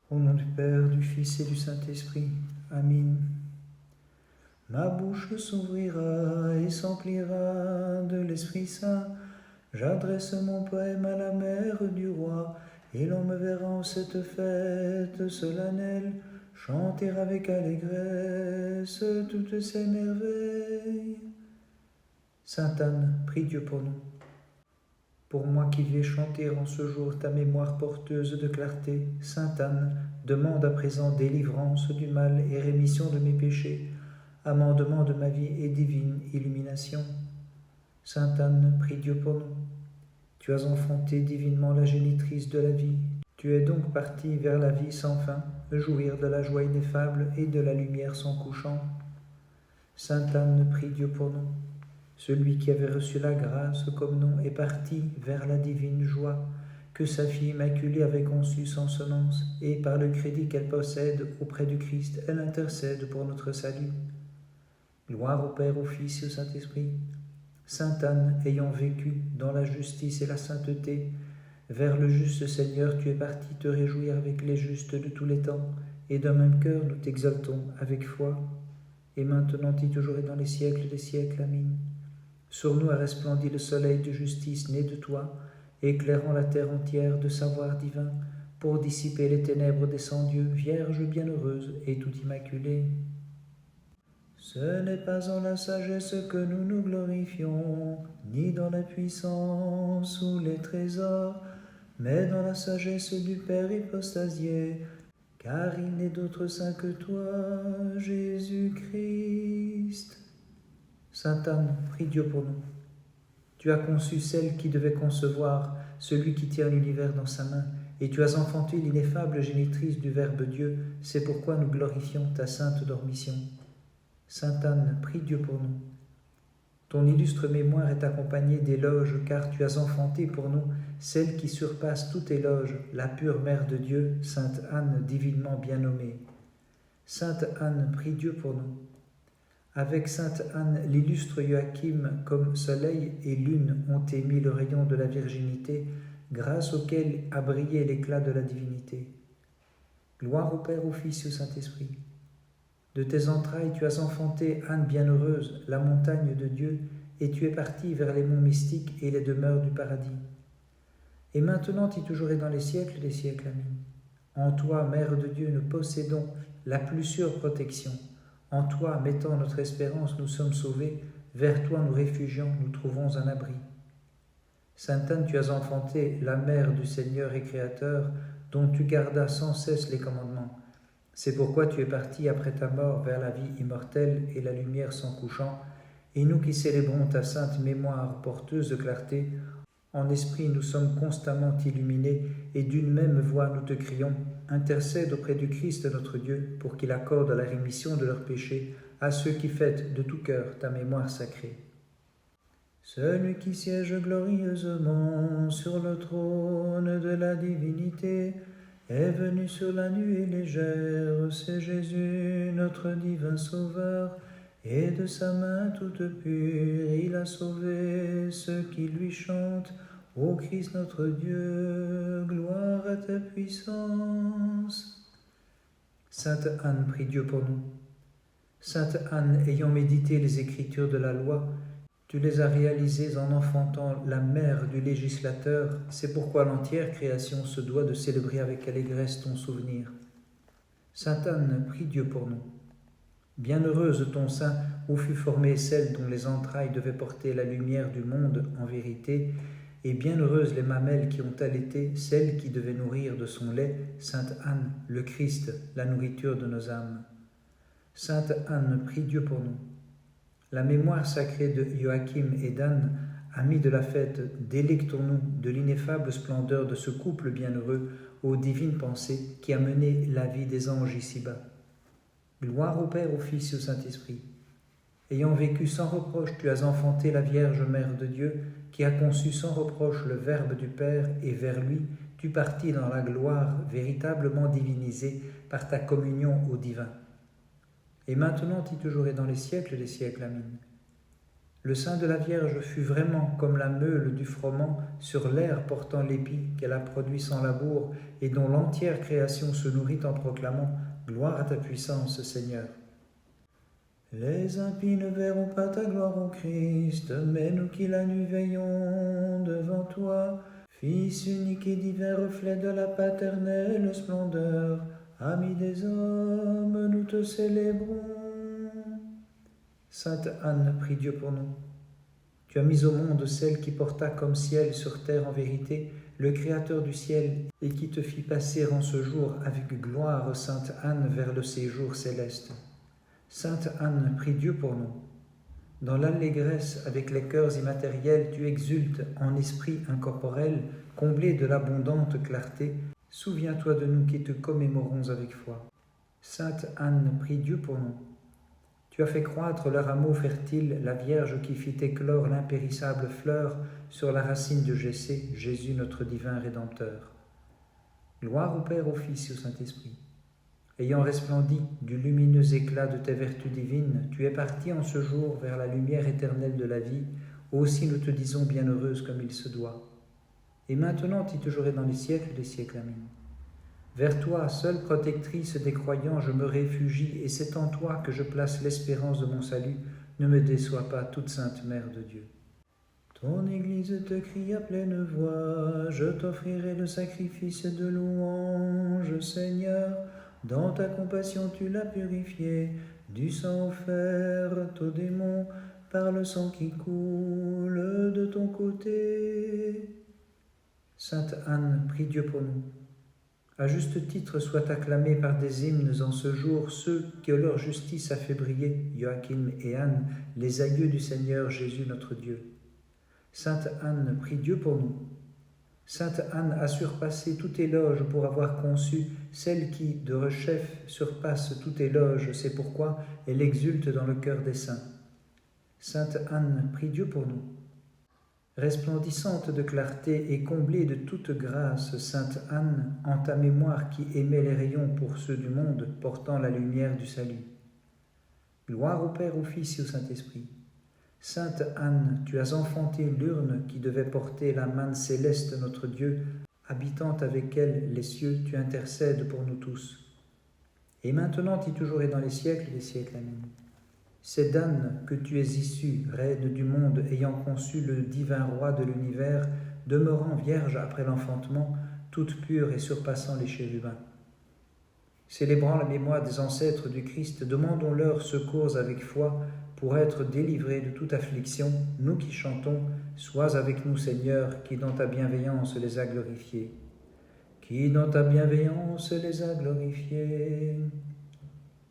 Au nom du Père, du Fils et du Saint-Esprit. Amen. Ma bouche s'ouvrira et s'emplira de l'Esprit Saint. J'adresse mon poème à la mère du roi, et l'on me verra en cette fête solennelle chanter avec allégresse toutes ces merveilles. Sainte Anne, prie Dieu pour nous. Pour moi qui vais chanter en ce jour ta mémoire porteuse de clarté, Sainte Anne, demande à présent délivrance du mal et rémission de mes péchés, amendement de ma vie et divine illumination. Sainte Anne, prie Dieu pour nous. Tu as enfanté divinement la génitrice de la vie. Tu es donc partie vers la vie sans fin, jouir de la joie ineffable et de la lumière sans couchant. Sainte Anne, prie Dieu pour nous. Celui qui avait reçu la grâce comme nom est parti vers la divine joie que sa fille immaculée avait conçue sans semence, et par le crédit qu'elle possède auprès du Christ, elle intercède pour notre salut. Gloire au Père, au Fils et au Saint-Esprit. Sainte Anne, ayant vécu dans la justice et la sainteté, vers le juste Seigneur, tu es parti te réjouir avec les justes de tous les temps, et d'un même cœur nous t'exaltons avec foi, et maintenant et toujours et dans les siècles des siècles. Amen. Sur nous a resplendi le soleil de justice né de toi, éclairant la terre entière de savoir divin, pour dissiper les ténèbres des sans-dieux, Vierge bienheureuse et tout immaculée. Ce n'est pas en la sagesse que nous nous glorifions, ni dans la puissance ou les trésors, mais dans la sagesse du Père hypostasié, car il n'est d'autre saint que toi, Jésus-Christ. Sainte Anne, prie Dieu pour nous. Tu as conçu celle qui devait concevoir, celui qui tient l'univers dans sa main, et tu as enfanté l'ineffable génitrice du Verbe Dieu, c'est pourquoi nous glorifions ta sainte dormition. Sainte Anne, prie Dieu pour nous. Ton illustre mémoire est accompagnée d'éloges, car tu as enfanté pour nous celle qui surpasse tout éloge, la pure Mère de Dieu, Sainte Anne divinement bien nommée. Sainte Anne, prie Dieu pour nous. Avec Sainte Anne, l'illustre Joachim, comme soleil et lune, ont émis le rayon de la virginité, grâce auquel a brillé l'éclat de la divinité. Gloire au Père, au Fils et au Saint-Esprit. De tes entrailles tu as enfanté Anne bienheureuse, la montagne de Dieu, et tu es partie vers les monts mystiques et les demeures du paradis. Et maintenant et toujours et dans les siècles des siècles. Amen. En toi, Mère de Dieu, nous possédons la plus sûre protection. En toi, mettant notre espérance, nous sommes sauvés. Vers toi nous réfugions, nous trouvons un abri. Sainte Anne, tu as enfanté la Mère du Seigneur et Créateur, dont tu gardas sans cesse les commandements. C'est pourquoi tu es parti après ta mort vers la vie immortelle et la lumière sans couchant, et nous qui célébrons ta sainte mémoire porteuse de clarté, en esprit nous sommes constamment illuminés, et d'une même voix nous te crions, intercède auprès du Christ notre Dieu, pour qu'il accorde la rémission de leurs péchés à ceux qui fêtent de tout cœur ta mémoire sacrée. Celui qui siège glorieusement sur le trône de la divinité est venu sur la nuée légère, c'est Jésus, notre divin Sauveur, et de sa main toute pure, il a sauvé ceux qui lui chantent. Ô Christ notre Dieu, gloire à ta puissance. Sainte Anne, prie Dieu pour nous. Sainte Anne, ayant médité les écritures de la loi, tu les as réalisées en enfantant la mère du législateur, c'est pourquoi l'entière création se doit de célébrer avec allégresse ton souvenir. Sainte Anne, prie Dieu pour nous. Bienheureuse ton sein où fut formée celle dont les entrailles devaient porter la lumière du monde en vérité, et bienheureuses les mamelles qui ont allaité celle qui devait nourrir de son lait, Sainte Anne, le Christ, la nourriture de nos âmes. Sainte Anne, prie Dieu pour nous. La mémoire sacrée de Joachim et d'Anne, amis de la fête, délectons-nous de l'ineffable splendeur de ce couple bienheureux aux divines pensées qui a mené la vie des anges ici-bas. Gloire au Père, au Fils et au Saint-Esprit. Ayant vécu sans reproche, tu as enfanté la Vierge Mère de Dieu, qui a conçu sans reproche le Verbe du Père, et vers lui, tu partis dans la gloire véritablement divinisée par ta communion au divin. Et maintenant et toujours et dans les siècles des siècles. Amen. Le sein de la Vierge fut vraiment comme la meule du froment sur l'air portant l'épi qu'elle a produit sans labour et dont l'entière création se nourrit en proclamant « Gloire à ta puissance, Seigneur ». Les impies ne verront pas ta gloire, ô Christ, mais nous qui la nuit veillons devant toi, Fils unique et divin reflet de la paternelle splendeur, ami des hommes, nous te célébrons. Sainte Anne, prie Dieu pour nous. Tu as mis au monde celle qui porta comme ciel sur terre en vérité le Créateur du ciel et qui te fit passer en ce jour avec gloire, Sainte Anne, vers le séjour céleste. Sainte Anne, prie Dieu pour nous. Dans l'allégresse avec les cœurs immatériels, tu exultes en esprit incorporel, comblé de l'abondante clarté. Souviens-toi de nous qui te commémorons avec foi. Sainte Anne, prie Dieu pour nous. Tu as fait croître le rameau fertile, la Vierge qui fit éclore l'impérissable fleur sur la racine de Jessé, Jésus notre divin Rédempteur. Gloire au Père, au Fils et au Saint-Esprit. Ayant resplendi du lumineux éclat de tes vertus divines, tu es parti en ce jour vers la lumière éternelle de la vie, aussi nous te disons bienheureuse comme il se doit. Et maintenant, et toujours et dans les siècles des siècles. Amen. Vers toi, seule protectrice des croyants, je me réfugie, et c'est en toi que je place l'espérance de mon salut. Ne me déçois pas, toute sainte Mère de Dieu. Ton Église te crie à pleine voix, je t'offrirai le sacrifice de louange, Seigneur. Dans ta compassion tu l'as purifié, du sang offert aux démons, par le sang qui coule de ton côté. Sainte Anne, prie Dieu pour nous. À juste titre soient acclamés par des hymnes en ce jour ceux que leur justice a fait briller, Joachim et Anne, les aïeux du Seigneur Jésus notre Dieu. Sainte Anne, prie Dieu pour nous. Sainte Anne a surpassé tout éloge pour avoir conçu celle qui, de rechef, surpasse tout éloge, c'est pourquoi elle exulte dans le cœur des saints. Sainte Anne, prie Dieu pour nous. Resplendissante de clarté et comblée de toute grâce, Sainte Anne, en ta mémoire qui émet les rayons pour ceux du monde, portant la lumière du salut. Gloire au Père, au Fils et au Saint-Esprit. Sainte Anne, tu as enfanté l'urne qui devait porter la manne céleste notre Dieu, habitant avec elle les cieux, tu intercèdes pour nous tous. Et maintenant, et toujours et dans les siècles des siècles. Amen. C'est d'Anne que tu es issue, reine du monde, ayant conçu le divin roi de l'univers, demeurant vierge après l'enfantement, toute pure et surpassant les chérubins. Célébrant la mémoire des ancêtres du Christ, demandons-leur secours avec foi pour être délivrés de toute affliction, nous qui chantons, sois avec nous Seigneur, qui dans ta bienveillance les a glorifiés. Qui dans ta bienveillance les a glorifiés.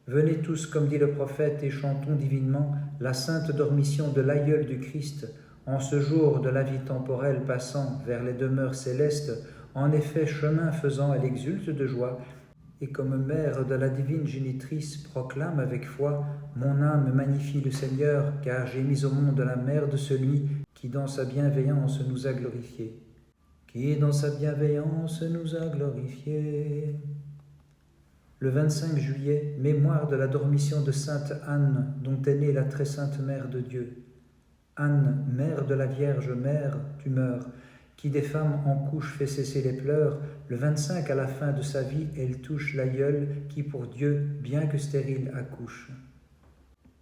Venez tous, comme dit le prophète, et chantons divinement la sainte dormition de l'aïeul du Christ, en ce jour de la vie temporelle passant vers les demeures célestes, en effet chemin faisant, elle exulte de joie, et comme mère de la divine génitrice proclame avec foi, mon âme magnifie le Seigneur, car j'ai mis au monde la mère de celui qui dans sa bienveillance nous a glorifiés. Qui dans sa bienveillance nous a glorifiés. Le 25 juillet, mémoire de la dormition de Sainte Anne, dont est née la très sainte Mère de Dieu. Anne, mère de la Vierge Mère, tu meurs, qui des femmes en couche fait cesser les pleurs, le 25 à la fin de sa vie, elle touche l'aïeul qui pour Dieu, bien que stérile, accouche.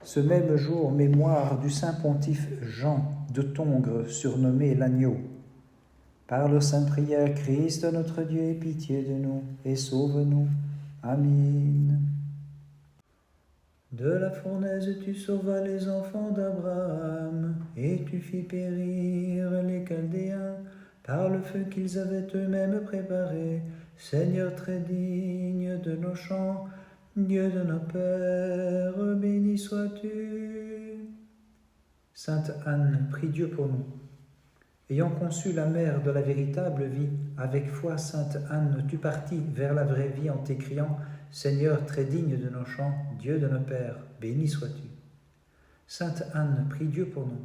Ce même jour, mémoire du saint pontife Jean de Tongres, surnommé l'Agneau. Par leur sainte prière, Christ notre Dieu, aie pitié de nous et sauve-nous. Amen. De la fournaise tu sauvas les enfants d'Abraham, et tu fis périr les Chaldéens par le feu qu'ils avaient eux-mêmes préparé. Seigneur très digne de nos chants, Dieu de nos pères, béni sois-tu. Sainte Anne, prie Dieu pour nous. Ayant conçu la mère de la véritable vie, avec foi, Sainte Anne, tu partis vers la vraie vie en t'écriant « Seigneur très digne de nos chants, Dieu de nos pères, béni sois-tu ». Sainte Anne, prie Dieu pour nous.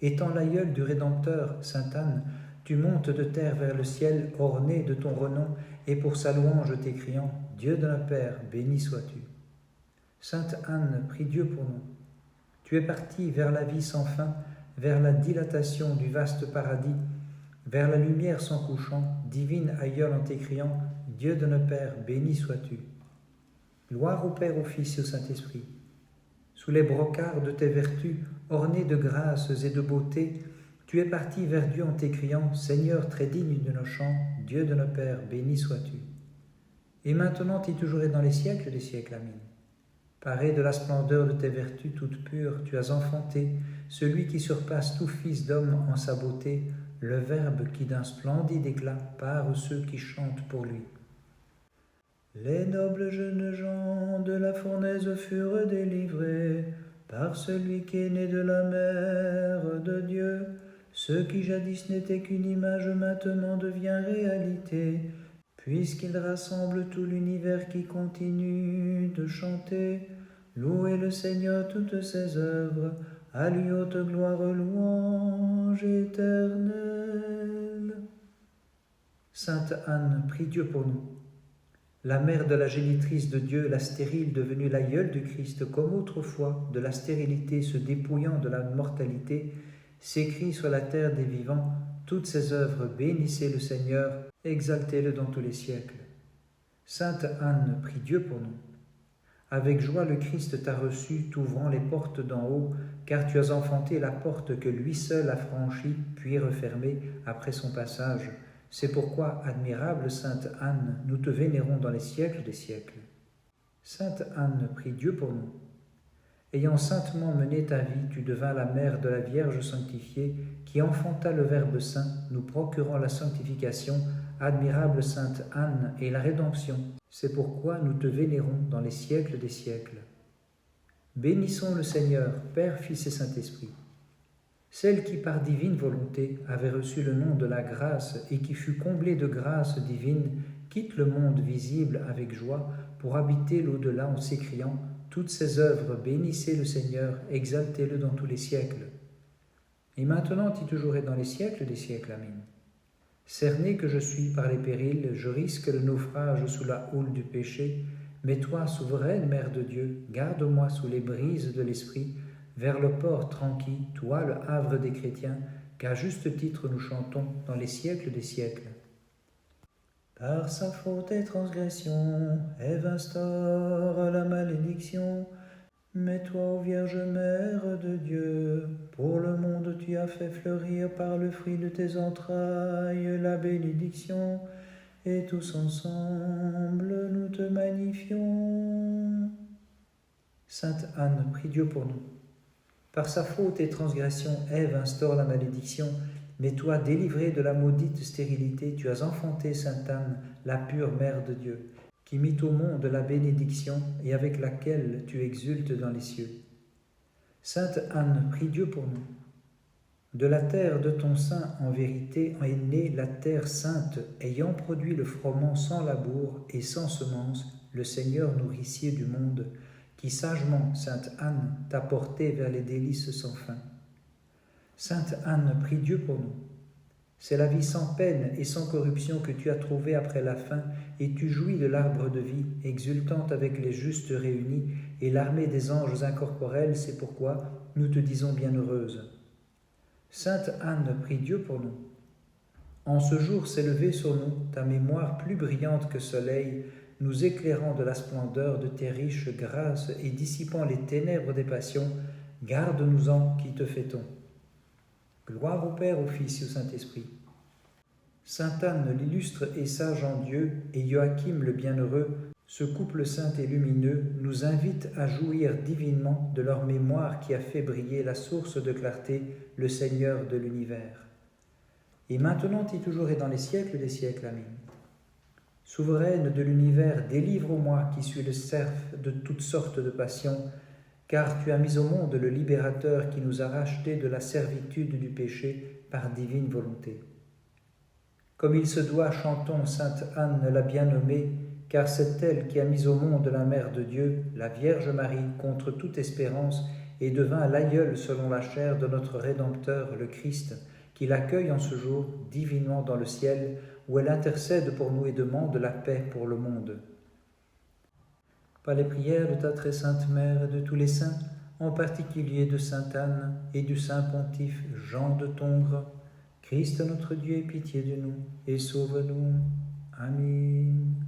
Étant l'aïeule du Rédempteur, Sainte Anne, tu montes de terre vers le ciel, ornée de ton renom, et pour sa louange t'écriant « Dieu de nos pères, béni sois-tu ». Sainte Anne, prie Dieu pour nous. Tu es parti vers la vie sans fin, vers la dilatation du vaste paradis, vers la lumière sans couchant, divine aïeule en t'écriant, Dieu de nos pères, béni sois-tu. Gloire au Père, au Fils et au Saint-Esprit. Sous les brocarts de tes vertus, ornés de grâces et de beauté, tu es parti vers Dieu en t'écriant, Seigneur très digne de nos chants, Dieu de nos pères, béni sois-tu. Et maintenant et toujours et dans les siècles des siècles, amen. Paré de la splendeur de tes vertus toutes pures, tu as enfanté celui qui surpasse tout fils d'homme en sa beauté, le Verbe qui d'un splendide éclat pare ceux qui chantent pour lui. Les nobles jeunes gens de la fournaise furent délivrés par celui qui est né de la mère de Dieu. Ce qui jadis n'était qu'une image maintenant devient réalité, puisqu'il rassemble tout l'univers qui continue de chanter. Louez le Seigneur toutes ses œuvres, à lui haute gloire, louange éternelle. Sainte Anne, prie Dieu pour nous. La mère de la génitrice de Dieu, la stérile devenue l'aïeule du Christ, comme autrefois, de la stérilité se dépouillant de la mortalité, s'écrie sur la terre des vivants, toutes ses œuvres, bénissez le Seigneur, exaltez-le dans tous les siècles. Sainte Anne, prie Dieu pour nous. Avec joie le Christ t'a reçu, t'ouvrant les portes d'en haut, car tu as enfanté la porte que lui seul a franchie, puis refermée après son passage. C'est pourquoi, admirable Sainte Anne, nous te vénérons dans les siècles des siècles. Sainte Anne, prie Dieu pour nous. Ayant saintement mené ta vie, tu devins la mère de la Vierge sanctifiée, qui enfanta le Verbe saint, nous procurant la sanctification, admirable Sainte Anne, et la rédemption. C'est pourquoi nous te vénérons dans les siècles des siècles. Bénissons le Seigneur, Père, Fils et Saint-Esprit. Celle qui par divine volonté avait reçu le nom de la grâce et qui fut comblée de grâce divine, quitte le monde visible avec joie pour habiter l'au-delà en s'écriant « Toutes ses œuvres, bénissez le Seigneur, exaltez-le dans tous les siècles. » Et maintenant et toujours et dans les siècles des siècles, amen. Cerné que je suis par les périls, je risque le naufrage sous la houle du péché, mais toi, souveraine Mère de Dieu, garde-moi sous les brises de l'esprit, vers le port tranquille, toi le havre des chrétiens, qu'à juste titre nous chantons dans les siècles des siècles. Par sa faute et transgression, Ève instaure la malédiction, mais toi, ô Vierge Mère de Dieu, pour le monde tu as fait fleurir par le fruit de tes entrailles la bénédiction, et tous ensemble nous te magnifions. Sainte Anne, prie Dieu pour nous. Par sa faute et transgression, Ève instaure la malédiction, mais toi, délivrée de la maudite stérilité, tu as enfanté Sainte Anne, la pure Mère de Dieu, qui mit au monde la bénédiction et avec laquelle tu exultes dans les cieux. Sainte Anne, prie Dieu pour nous. De la terre de ton sein, en vérité, est née la terre sainte, ayant produit le froment sans labour et sans semence, le Seigneur nourricier du monde, qui sagement, Sainte Anne, t'a porté vers les délices sans fin. Sainte Anne, prie Dieu pour nous. C'est la vie sans peine et sans corruption que tu as trouvée après la fin, et tu jouis de l'arbre de vie, exultante avec les justes réunis, et l'armée des anges incorporels, c'est pourquoi nous te disons bienheureuse. Sainte Anne, prie Dieu pour nous. En ce jour s'est levée sur nous ta mémoire plus brillante que soleil, nous éclairant de la splendeur de tes riches grâces et dissipant les ténèbres des passions, garde-nous-en qui te fêtons. Gloire au Père, au Fils et au Saint-Esprit. Sainte Anne, l'illustre et sage en Dieu, et Joachim le bienheureux, ce couple saint et lumineux, nous invite à jouir divinement de leur mémoire qui a fait briller la source de clarté, le Seigneur de l'univers. Et maintenant et toujours et dans les siècles des siècles, amen. Souveraine de l'univers, délivre-moi qui suis le cerf de toutes sortes de passions, car tu as mis au monde le libérateur qui nous a rachetés de la servitude du péché par divine volonté. Comme il se doit, chantons Sainte Anne la bien-nommée, car c'est elle qui a mis au monde la Mère de Dieu, la Vierge Marie, contre toute espérance, et devint l'aïeule selon la chair de notre Rédempteur, le Christ, qui l'accueille en ce jour divinement dans le ciel, où elle intercède pour nous et demande la paix pour le monde. Par les prières de ta très sainte Mère et de tous les saints, en particulier de sainte Anne et du saint pontife Jean de Tongres. Christ notre Dieu, aie pitié de nous et sauve-nous. Amen.